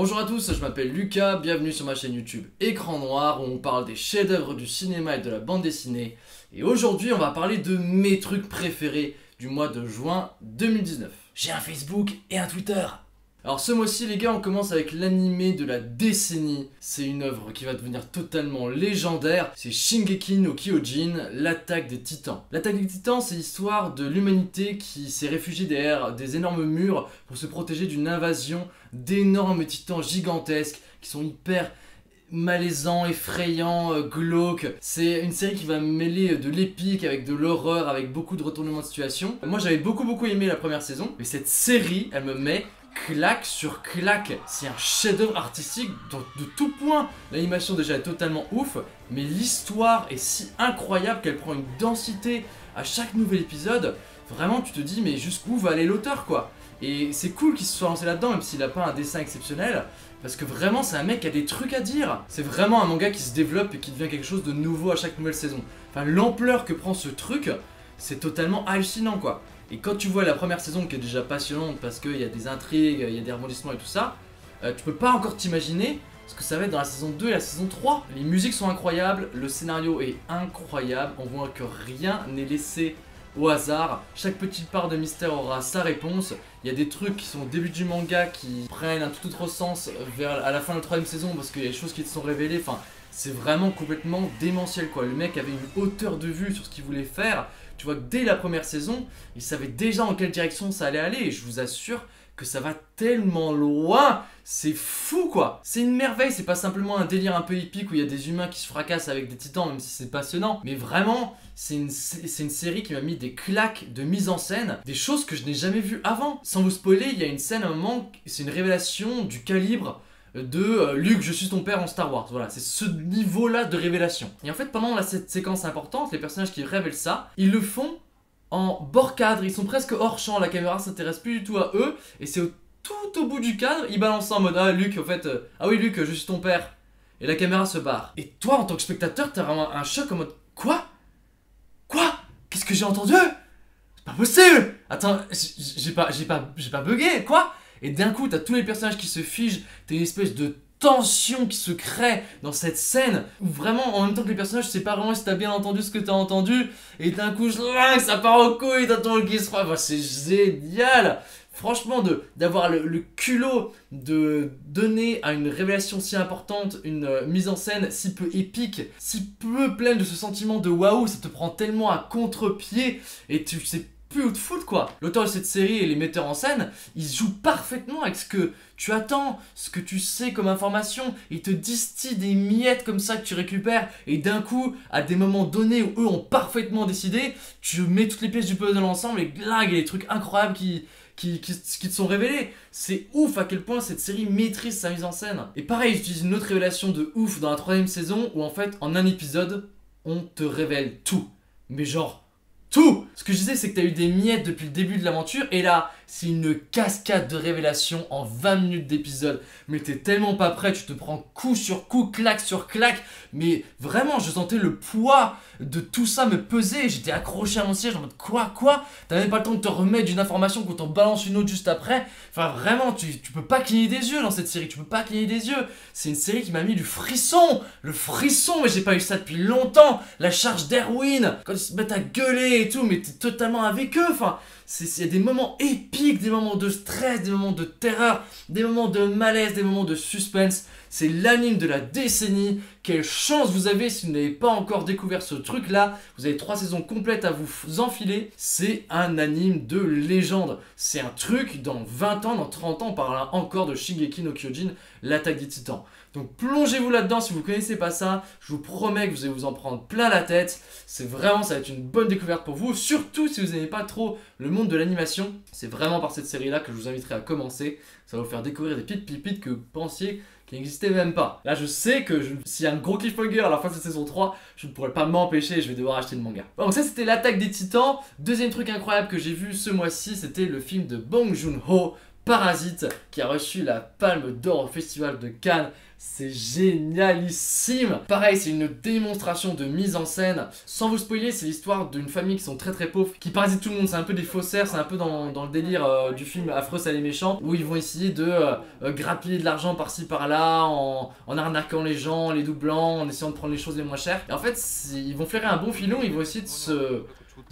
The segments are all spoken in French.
Bonjour à tous, je m'appelle Lucas, bienvenue sur ma chaîne YouTube Écran Noir où on parle des chefs-d'œuvre du cinéma et de la bande dessinée. Et aujourd'hui on va parler de mes trucs préférés du mois de juin 2019. J'ai un Facebook et un Twitter. Alors ce mois-ci les gars, on commence avec l'animé de la décennie. C'est une œuvre qui va devenir totalement légendaire. C'est Shingeki no Kyojin, l'attaque des titans. L'attaque des titans, c'est l'histoire de l'humanité qui s'est réfugiée derrière des énormes murs pour se protéger d'une invasion d'énormes titans gigantesques qui sont hyper malaisants, effrayants, glauques. C'est une série qui va mêler de l'épique avec de l'horreur, avec beaucoup de retournements de situation. Moi j'avais beaucoup aimé la première saison, mais cette série, elle me met claque sur claque. C'est un chef-d'œuvre artistique de tout point. L'animation déjà est totalement ouf, mais l'histoire est si incroyable qu'elle prend une densité à chaque nouvel épisode. Vraiment tu te dis mais jusqu'où va aller l'auteur quoi. Et c'est cool qu'il se soit lancé là-dedans même s'il n'a pas un dessin exceptionnel. Parce que vraiment c'est un mec qui a des trucs à dire. C'est vraiment un manga qui se développe et qui devient quelque chose de nouveau à chaque nouvelle saison. Enfin l'ampleur que prend ce truc, c'est totalement hallucinant quoi. Et quand tu vois la première saison qui est déjà passionnante parce qu'il y a des intrigues, il y a des rebondissements et tout ça, tu peux pas encore t'imaginer ce que ça va être dans la saison 2 et la saison 3. Les musiques sont incroyables, le scénario est incroyable, on voit que rien n'est laissé au hasard. Chaque petite part de mystère aura sa réponse. Il y a des trucs qui sont au début du manga qui prennent un tout autre sens à la fin de la troisième saison parce qu'il y a des choses qui te sont révélées. Enfin, c'est vraiment complètement démentiel quoi. Le mec avait une hauteur de vue sur ce qu'il voulait faire. Tu vois que dès la première saison, il savait déjà en quelle direction ça allait aller. Et je vous assure que ça va tellement loin. C'est fou quoi. C'est une merveille, c'est pas simplement un délire un peu épique où il y a des humains qui se fracassent avec des titans, même si c'est passionnant. Mais vraiment, c'est une série qui m'a mis des claques de mise en scène, des choses que je n'ai jamais vues avant. Sans vous spoiler, il y a une scène à un moment, c'est une révélation du calibre de Luke, je suis ton père en Star Wars. Voilà, c'est ce niveau-là de révélation. Et en fait, pendant cette séquence importante, les personnages qui révèlent ça, ils le font en bord cadre, ils sont presque hors champ, la caméra s'intéresse plus du tout à eux, et c'est tout au bout du cadre, ils balancent ça en mode ah Luke, en fait, ah oui Luke, je suis ton père. Et la caméra se barre. Et toi, en tant que spectateur, t'as vraiment un choc en mode quoi? Quoi? Qu'est-ce que j'ai entendu? C'est pas possible! Attends, j'ai pas bugué, quoi? Et d'un coup, t'as tous les personnages qui se figent, t'as une espèce de tension qui se crée dans cette scène où vraiment, en même temps que les personnages, tu sais pas vraiment si t'as bien entendu ce que t'as entendu, et d'un coup, ça part au couille, t'as ton monde qui se froisse. Enfin, c'est génial! Franchement, d'avoir le culot de donner à une révélation si importante une mise en scène si peu épique, si peu pleine de ce sentiment de waouh, ça te prend tellement à contre-pied et tu sais plus où te foutre quoi. L'auteur de cette série et les metteurs en scène, ils jouent parfaitement avec ce que tu attends, ce que tu sais comme information. Ils te distillent des miettes comme ça que tu récupères et d'un coup, à des moments donnés où eux ont parfaitement décidé, tu mets toutes les pièces du puzzle ensemble et là, il y a des trucs incroyables qui te sont révélés. C'est ouf à quel point cette série maîtrise sa mise en scène. Et pareil, j'utilise une autre révélation de ouf dans la troisième saison où en fait, en un épisode, on te révèle tout. Mais genre tout! Ce que je disais, c'est que t'as eu des miettes depuis le début de l'aventure, et là, c'est une cascade de révélations en 20 minutes d'épisode. Mais t'es tellement pas prêt, tu te prends coup sur coup, claque sur claque. Mais vraiment, je sentais le poids de tout ça me peser. J'étais accroché à mon siège en mode quoi? T'as même pas le temps de te remettre d'une information quand on balance une autre juste après. Enfin, vraiment, tu peux pas cligner des yeux dans cette série, tu peux pas cligner des yeux. C'est une série qui m'a mis du frisson! Le frisson, mais j'ai pas eu ça depuis longtemps. La charge d'Erwin, quand ils se mettent à gueuler et tout, mais t'es totalement avec eux. Enfin, il y a des moments épiques, des moments de stress, des moments de terreur, des moments de malaise, des moments de suspense. C'est l'anime de la décennie. Quelle chance vous avez si vous n'avez pas encore découvert ce truc là. Vous avez 3 saisons complètes à vous enfiler. C'est un anime de légende. C'est un truc, dans 20 ans, dans 30 ans, on parlera encore de Shingeki no Kyojin, l'attaque des titans. Donc plongez-vous là-dedans si vous ne connaissez pas ça. Je vous promets que vous allez vous en prendre plein la tête. Ça va être une bonne découverte pour vous. Surtout si vous n'aimez pas trop le monde de l'animation. C'est vraiment par cette série-là que je vous inviterai à commencer. Ça va vous faire découvrir des petites pépites que vous pensiez qui n'existaient même pas. Là je sais que s'il y a un gros cliffhanger à la fin de cette saison 3, je ne pourrai pas m'empêcher, je vais devoir acheter le manga. Bon, donc ça c'était l'attaque des titans. Deuxième truc incroyable que j'ai vu ce mois-ci, c'était le film de Bong Joon-ho, Parasite, qui a reçu la Palme d'Or au Festival de Cannes. C'est génialissime. Pareil, c'est une démonstration de mise en scène. Sans vous spoiler, c'est l'histoire d'une famille qui sont très pauvres, qui parasitent tout le monde. C'est un peu des faussaires, c'est un peu dans le délire du film Affreux, ça les méchants, où ils vont essayer de grappiller de l'argent par-ci par-là, en arnaquant les gens, les doublant, en essayant de prendre les choses les moins chères. Et en fait, ils vont flairer un bon filon, ils vont essayer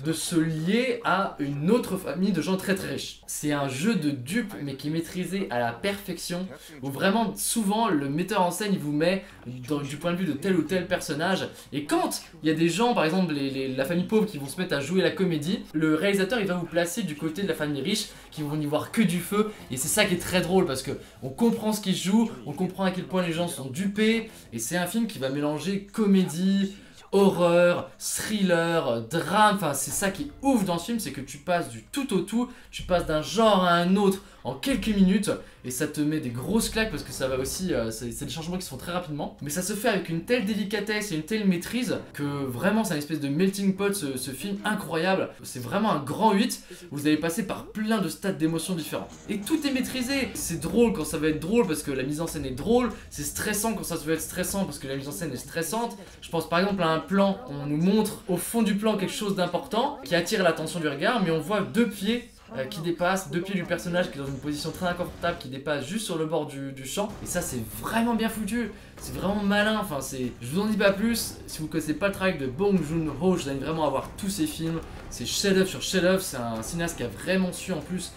de se lier à une autre famille de gens très riches. C'est un jeu de dupes mais qui est maîtrisé à la perfection, où vraiment souvent le metteur en scène il vous met du point de vue de tel ou tel personnage, et quand il y a des gens par exemple la famille pauvre qui vont se mettre à jouer la comédie, le réalisateur il va vous placer du côté de la famille riche qui vont n'y voir que du feu, et c'est ça qui est très drôle parce que on comprend ce qui se joue, on comprend à quel point les gens sont dupés, et c'est un film qui va mélanger comédie, horreur, thriller, drame, enfin c'est ça qui est ouf dans ce film, c'est que tu passes du tout au tout, tu passes d'un genre à un autre en quelques minutes, et ça te met des grosses claques parce que ça va aussi, c'est des changements qui se font très rapidement, mais ça se fait avec une telle délicatesse et une telle maîtrise que vraiment c'est une espèce de melting pot ce film incroyable. C'est vraiment un grand 8, vous allez passer par plein de stades d'émotions différents. Et tout est maîtrisé, c'est drôle quand ça va être drôle parce que la mise en scène est drôle, c'est stressant quand ça va être stressant parce que la mise en scène est stressante. Je pense par exemple à un plan, on nous montre au fond du plan quelque chose d'important qui attire l'attention du regard, mais on voit deux pieds qui dépasse, deux pieds du personnage qui est dans une position très inconfortable, qui dépasse juste sur le bord du champ, et ça c'est vraiment bien foutu, c'est vraiment malin, enfin c'est... Je vous en dis pas plus, si vous connaissez pas le travail de Bong Joon-ho, vous allez vraiment avoir tous ses films, c'est chef-d'œuvre sur chef-d'œuvre, c'est un cinéaste qui a vraiment su en plus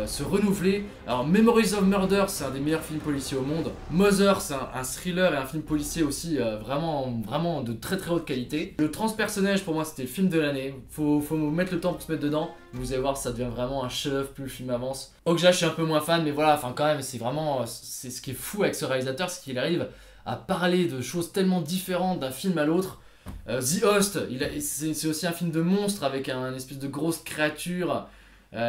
se renouveler. Alors Memories of Murder, c'est un des meilleurs films policiers au monde. Mother, c'est un thriller et un film policier aussi vraiment de très haute qualité. Le Transpersonnage, pour moi c'était le film de l'année, faut mettre le temps pour se mettre dedans, vous allez voir ça devient vraiment un chef-d'œuvre plus le film avance. Okja je suis un peu moins fan, mais voilà, enfin quand même c'est vraiment, c'est ce qui est fou avec ce réalisateur, c'est qu'il arrive à parler de choses tellement différentes d'un film à l'autre. The Host, c'est aussi un film de monstre avec un espèce de grosse créature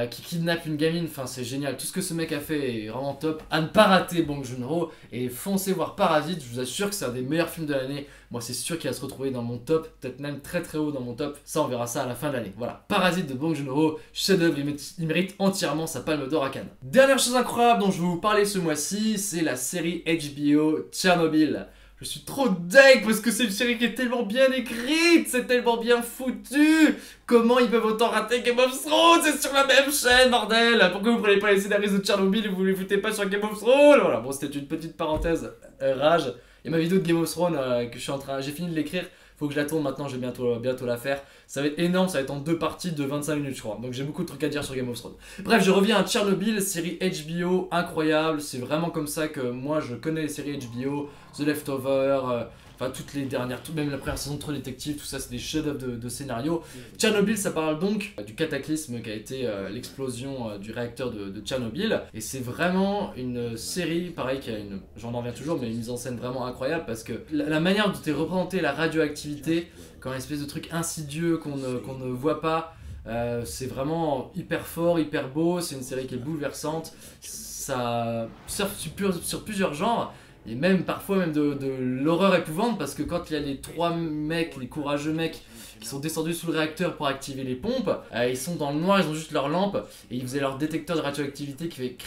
qui kidnappe une gamine, enfin c'est génial, tout ce que ce mec a fait est vraiment top. À ne pas rater Bong Joon-ho et foncez voir Parasite, je vous assure que c'est un des meilleurs films de l'année. Moi c'est sûr qu'il va se retrouver dans mon top, peut-être même très haut dans mon top, ça on verra ça à la fin de l'année. Voilà, Parasite de Bong Joon-ho, chef-d'œuvre, il mérite entièrement sa palme d'or à Cannes. Dernière chose incroyable dont je vais vous parler ce mois-ci, c'est la série HBO Tchernobyl. Je suis trop deg parce que c'est une série qui est tellement bien écrite, c'est tellement bien foutu. Comment ils peuvent autant rater Game of Thrones? C'est sur la même chaîne, bordel. Pourquoi vous prenez pas les scénaristes de Tchernobyl et vous les foutez pas sur Game of Thrones? Voilà, bon c'était une petite parenthèse rage. Il y a ma vidéo de Game of Thrones que je suis en train, j'ai fini de l'écrire. Faut que je la tourne maintenant, je vais bientôt la faire. Ça va être énorme, ça va être en 2 parties de 25 minutes je crois. Donc j'ai beaucoup de trucs à dire sur Game of Thrones. Bref, je reviens à Tchernobyl, série HBO incroyable. C'est vraiment comme ça que moi je connais les séries HBO, The Leftovers, enfin toutes les dernières, même la première saison de True Detective, tout ça c'est des chefs-d'œuvre de scénario. Tchernobyl ça parle donc du cataclysme qui a été l'explosion du réacteur de Tchernobyl. Et c'est vraiment une série, pareil, qui a une, j'en reviens toujours, mais une mise en scène vraiment incroyable parce que la manière dont est représentée la radioactivité comme une espèce de truc insidieux qu'on ne voit pas, c'est vraiment hyper fort, hyper beau, c'est une série qui est bouleversante, ça surfe sur plusieurs genres. Et même parfois même de l'horreur épouvante parce que quand il y a les 3 mecs, les courageux mecs qui sont descendus sous le réacteur pour activer les pompes, ils sont dans le noir, ils ont juste leur lampe et ils faisaient leur détecteur de radioactivité qui fait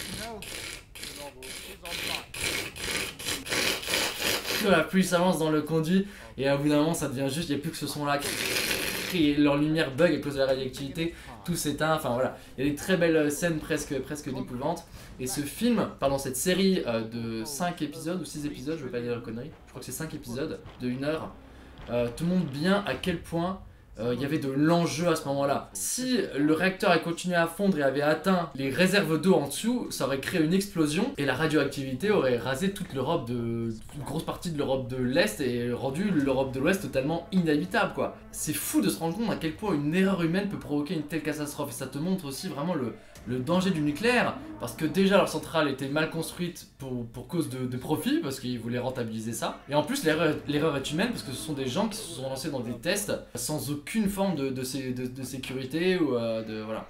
la pluie s'avance dans le conduit et au bout d'un moment ça devient juste, il n'y a plus que ce son là et leur lumière bug à cause de la radioactivité, tout s'éteint, enfin voilà, il y a des très belles scènes presque d'épouvante. Et ce film, pardon, cette série de 5 épisodes ou 6 épisodes, je veux pas dire de conneries, je crois que c'est 5 épisodes de 1 heure, te montre bien à quel point il y avait de l'enjeu à ce moment-là. Si le réacteur avait continué à fondre et avait atteint les réserves d'eau en dessous, ça aurait créé une explosion et la radioactivité aurait rasé toute l'Europe une grosse partie de l'Europe de l'Est et rendu l'Europe de l'Ouest totalement inhabitable quoi. C'est fou de se rendre compte à quel point une erreur humaine peut provoquer une telle catastrophe et ça te montre aussi vraiment le danger du nucléaire, parce que déjà leur centrale était mal construite pour cause de profit, parce qu'ils voulaient rentabiliser ça, et en plus l'erreur est humaine, parce que ce sont des gens qui se sont lancés dans des tests sans aucune forme de sécurité, ou voilà.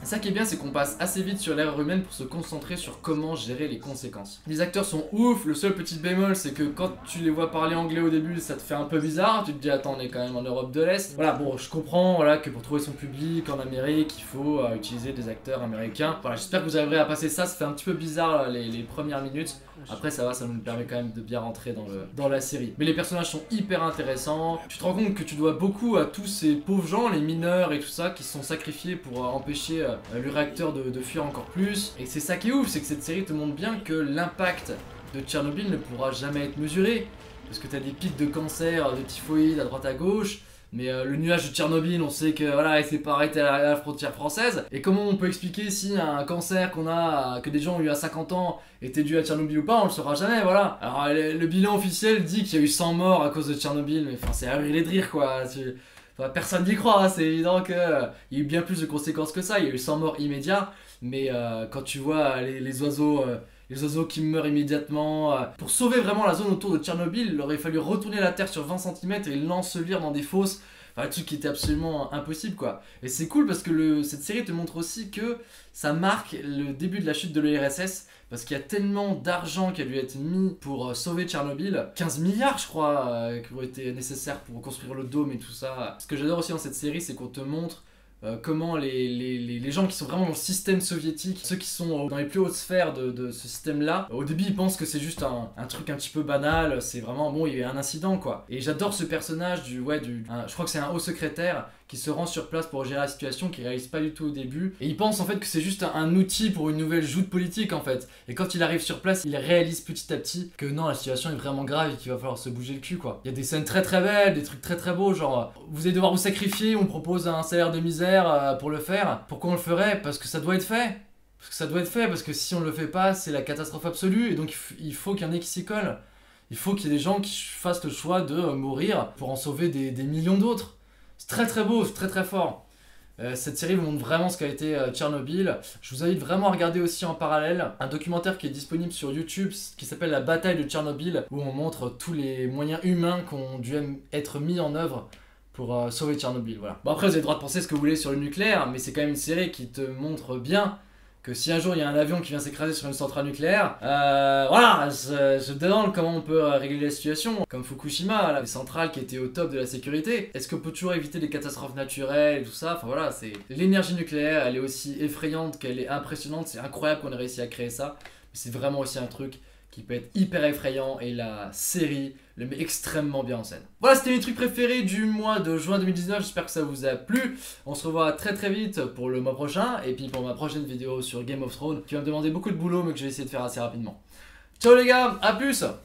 Et ça qui est bien, c'est qu'on passe assez vite sur l'erreur humaine pour se concentrer sur comment gérer les conséquences. Les acteurs sont ouf, le seul petit bémol c'est que quand tu les vois parler anglais au début, ça te fait un peu bizarre, tu te dis attends, on est quand même en Europe de l'Est. Voilà, bon, je comprends voilà, que pour trouver son public en Amérique, il faut utiliser des acteurs américains. Voilà, j'espère que vous arriverez à passer ça fait un petit peu bizarre les premières minutes. Après ça va, ça nous permet quand même de bien rentrer dans la série. Mais les personnages sont hyper intéressants. Tu te rends compte que tu dois beaucoup à tous ces pauvres gens, les mineurs et tout ça, qui se sont sacrifiés pour empêcher le réacteur de fuir encore plus. Et c'est ça qui est ouf, c'est que cette série te montre bien que l'impact de Tchernobyl ne pourra jamais être mesuré. Parce que t'as des pics de cancer, de typhoïde à droite à gauche. Mais le nuage de Tchernobyl, on sait que voilà, il s'est pas arrêté à la frontière française. Et comment on peut expliquer si un cancer que des gens ont eu à 50 ans était dû à Tchernobyl ou pas, on le saura jamais, voilà. Alors le bilan officiel dit qu'il y a eu 100 morts à cause de Tchernobyl, mais enfin c'est à rire de rire quoi. Enfin, personne n'y croit, hein. C'est évident qu'il y a eu bien plus de conséquences que ça. Il y a eu 100 morts immédiats, mais quand tu vois les oiseaux qui meurent immédiatement. Pour sauver vraiment la zone autour de Tchernobyl, il aurait fallu retourner la Terre sur 20 cm et l'ensevelir dans des fosses. Enfin, un truc qui était absolument impossible quoi. Et c'est cool parce que cette série te montre aussi que ça marque le début de la chute de l'URSS. Parce qu'il y a tellement d'argent qui a dû être mis pour sauver Tchernobyl. 15 milliards je crois qui ont été nécessaires pour construire le dôme et tout ça. Ce que j'adore aussi dans cette série, c'est qu'on te montre comment les gens qui sont vraiment dans le système soviétique, ceux qui sont dans les plus hautes sphères de ce système-là, au début ils pensent que c'est juste un truc un petit peu banal, c'est vraiment bon, il y a eu un incident quoi. Et j'adore ce personnage je crois que c'est un haut secrétaire qui se rend sur place pour gérer la situation, qui réalise pas du tout au début. Et il pense en fait que c'est juste un outil pour une nouvelle joute politique en fait. Et quand il arrive sur place, il réalise petit à petit que non, la situation est vraiment grave et qu'il va falloir se bouger le cul quoi. Il y a des scènes très très belles, des trucs très très beaux, genre vous allez devoir vous sacrifier, on propose un salaire de misère pour le faire. Pourquoi on le ferait? Parce que ça doit être fait. Parce que si on le fait pas, c'est la catastrophe absolue. Et donc il faut qu'il y en ait qui s'y collent. Il faut qu'il y ait des gens qui fassent le choix de mourir pour en sauver des millions d'autres. C'est très très beau, c'est très très fort. Cette série vous montre vraiment ce qu'a été Tchernobyl. Je vous invite vraiment à regarder aussi en parallèle un documentaire qui est disponible sur YouTube qui s'appelle La bataille de Tchernobyl, où on montre tous les moyens humains qui ont dû être mis en œuvre pour sauver Tchernobyl. Voilà. Bon après vous avez le droit de penser ce que vous voulez sur le nucléaire, mais c'est quand même une série qui te montre bien que si un jour il y a un avion qui vient s'écraser sur une centrale nucléaire, voilà, je me demande comment on peut régler la situation. Comme Fukushima, là, les centrales qui étaient au top de la sécurité. Est-ce qu'on peut toujours éviter les catastrophes naturelles et tout ça? Enfin voilà, c'est l'énergie nucléaire, elle est aussi effrayante qu'elle est impressionnante. C'est incroyable qu'on ait réussi à créer ça. Mais c'est vraiment aussi un truc qui peut être hyper effrayant et la série le met extrêmement bien en scène. Voilà, c'était mes trucs préférés du mois de juin 2019, j'espère que ça vous a plu. On se revoit très très vite pour le mois prochain et puis pour ma prochaine vidéo sur Game of Thrones qui va me demander beaucoup de boulot mais que je vais essayer de faire assez rapidement. Ciao les gars, à plus!